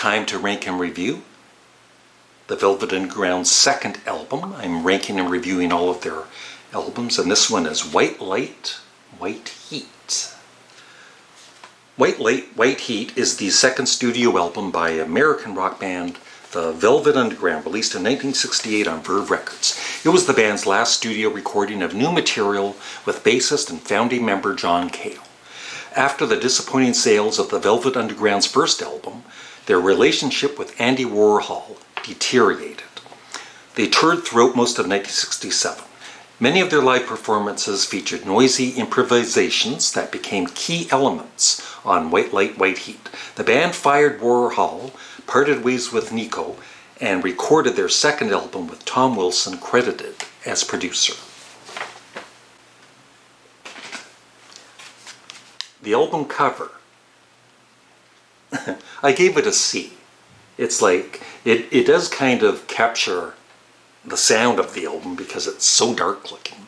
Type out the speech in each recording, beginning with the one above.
time to rank and review the Velvet Underground's second album. I'm ranking and reviewing all of their albums, and this one is White Light, White Heat. White Light, White Heat is the second studio album by American rock band the Velvet Underground, released in 1968 on Verve Records. It was the band's last studio recording of new material with bassist and founding member John Cale. After the disappointing sales of the Velvet Underground's first album, their relationship with Andy Warhol deteriorated. They toured throughout most of 1967. Many of their live performances featured noisy improvisations that became key elements on White Light, White Heat. The band fired Warhol, parted ways with Nico, and recorded their second album with Tom Wilson credited as producer. The album cover, I gave it a C. It's like, it does kind of capture the sound of the album because it's so dark looking.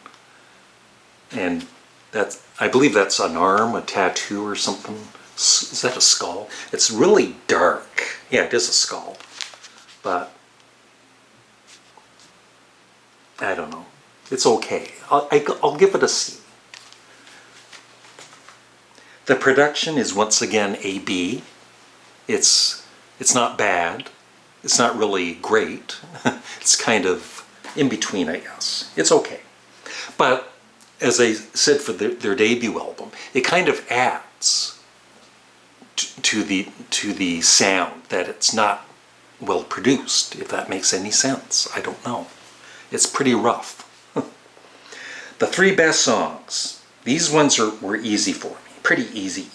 And I believe that's an arm, a tattoo or something. Is that a skull? It's really dark. Yeah, it is a skull. But I don't know. It's okay. I'll give it a C. The production is once again a B. It's not bad. It's not really great. It's kind of in between, I guess. It's okay. But as I said for their debut album, it kind of adds to the sound that it's not well produced, if that makes any sense. I don't know. It's pretty rough. The three best songs. These ones were easy for me. Pretty easy.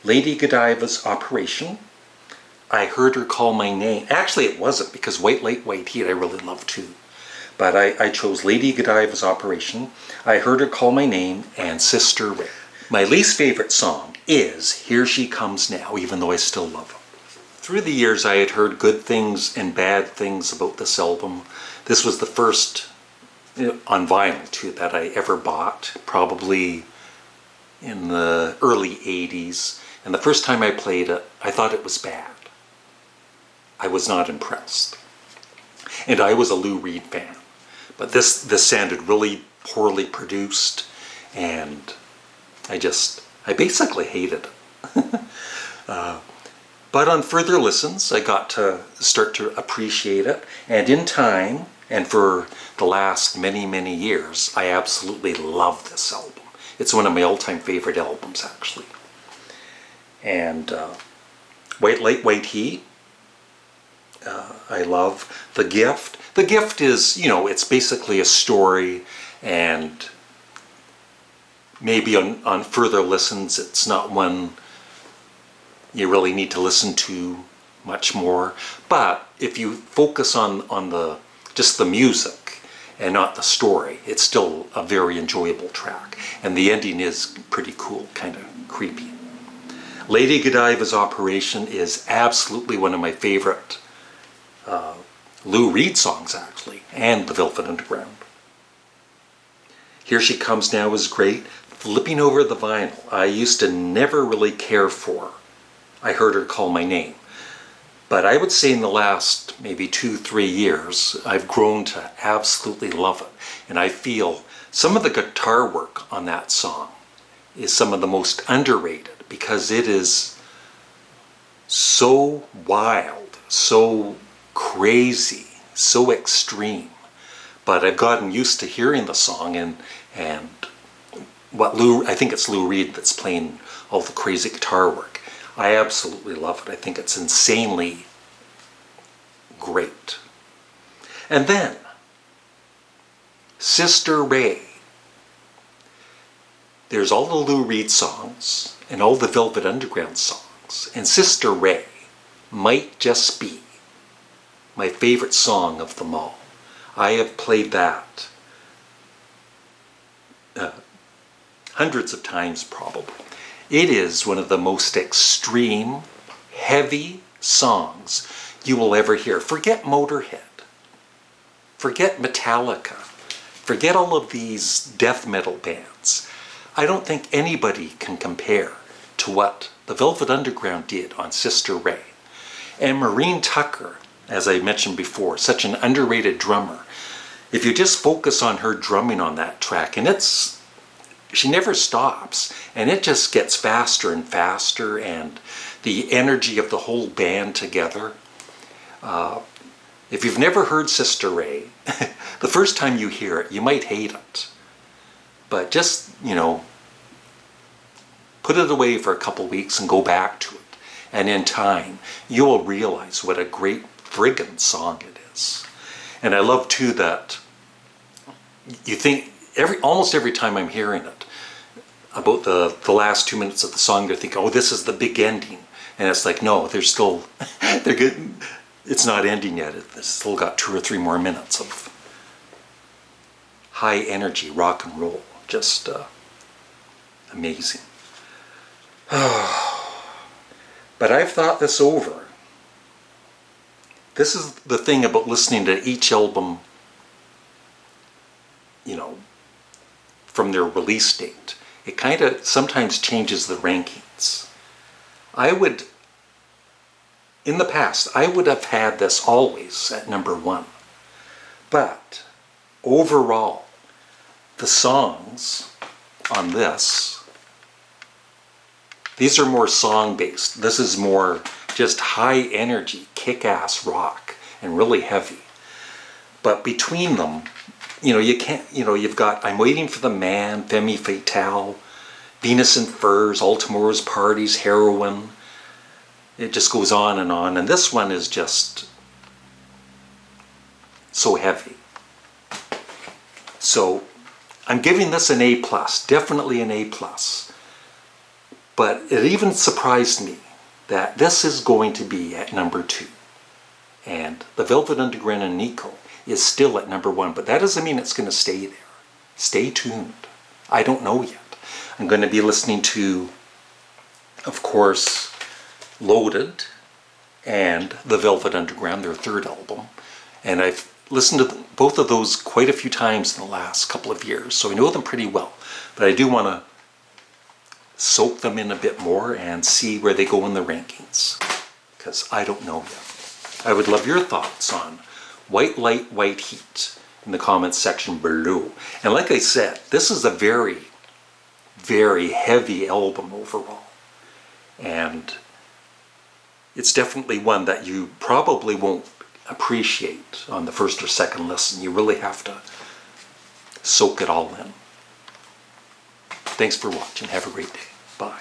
Lady Godiva's Operation. I Heard Her Call My Name. Actually, it wasn't, because White Light, White Heat I really love too. But I chose Lady Godiva's Operation, I Heard Her Call My Name, and Sister Ray. My least favorite song is Here She Comes Now, even though I still love it. Through the years, I had heard good things and bad things about this album. This was the first, on vinyl too, that I ever bought, probably in the early 80s. And the first time I played it, I thought it was bad. I was not impressed. And I was a Lou Reed fan. But this sounded really poorly produced, and I basically hated it. But on further listens, I got to start to appreciate it, and in time, and for the last many, many years, I absolutely love this album. It's one of my all-time favorite albums, actually. And White Light, White Heat, I love. The Gift. The Gift is, it's basically a story, and maybe on further listens, it's not one you really need to listen to much more. But if you focus on just the music and not the story, it's still a very enjoyable track. And the ending is pretty cool, kind of creepy. Lady Godiva's Operation is absolutely one of my favorite Lou Reed songs, actually, and the Velvet Underground. Here She Comes Now is great. Flipping over the vinyl, I used to never really care for I Heard Her Call My Name. But I would say in the last maybe 2-3 years, I've grown to absolutely love it. And I feel some of the guitar work on that song is some of the most underrated, because it is so wild, so crazy, so extreme. But I've gotten used to hearing the song, and I think it's Lou Reed that's playing all the crazy guitar work. I absolutely love it. I think it's insanely great. And then Sister Ray. There's all the Lou Reed songs and all the Velvet Underground songs, and Sister Ray might just be my favorite song of them all. I have played that hundreds of times probably. It is one of the most extreme, heavy songs you will ever hear. Forget Motorhead. Forget Metallica. Forget all of these death metal bands. I don't think anybody can compare to what the Velvet Underground did on Sister Ray. And Maureen Tucker, as I mentioned before, such an underrated drummer. If you just focus on her drumming on that track, and she never stops, and it just gets faster and faster, and the energy of the whole band together. If you've never heard Sister Ray, the first time you hear it, you might hate it. But just, put it away for a couple weeks and go back to it. And in time, you will realize what a great friggin' song it is. And I love too that you think, almost every time I'm hearing it, about the last 2 minutes of the song, they're thinking, oh, this is the big ending. And it's like, no, they're good. It's not ending yet. It's still got 2 or 3 more minutes of high energy rock and roll. Just amazing. But I've thought this over. This is the thing about listening to each album, from their release date. It kind of sometimes changes the rankings. In the past, I would have had this always at number 1. But overall, the songs on these are more song-based. This is more just high energy, kick-ass rock, and really heavy. But between them, you've got I'm Waiting for the Man, Femme Fatale, Venus in Furs, All Tomorrow's Parties, Heroin. It just goes on. And this one is just so heavy. So I'm giving this an A+, definitely an A+. But it even surprised me that this is going to be at number 2. And the Velvet Underground and Nico is still at number 1, but that doesn't mean it's going to stay there. Stay tuned. I don't know yet. I'm going to be listening to, of course, Loaded and the Velvet Underground, their 3rd album. And I've listened to both of those quite a few times in the last couple of years, so I know them pretty well. But I do want to soak them in a bit more and see where they go in the rankings, because I don't know yet. I would love your thoughts on White Light, White Heat in the comments section below. And like I said, this is a very, very heavy album overall. And it's definitely one that you probably won't appreciate on the first or second listen. You really have to soak it all in. Thanks for watching. Have a great day. Bye.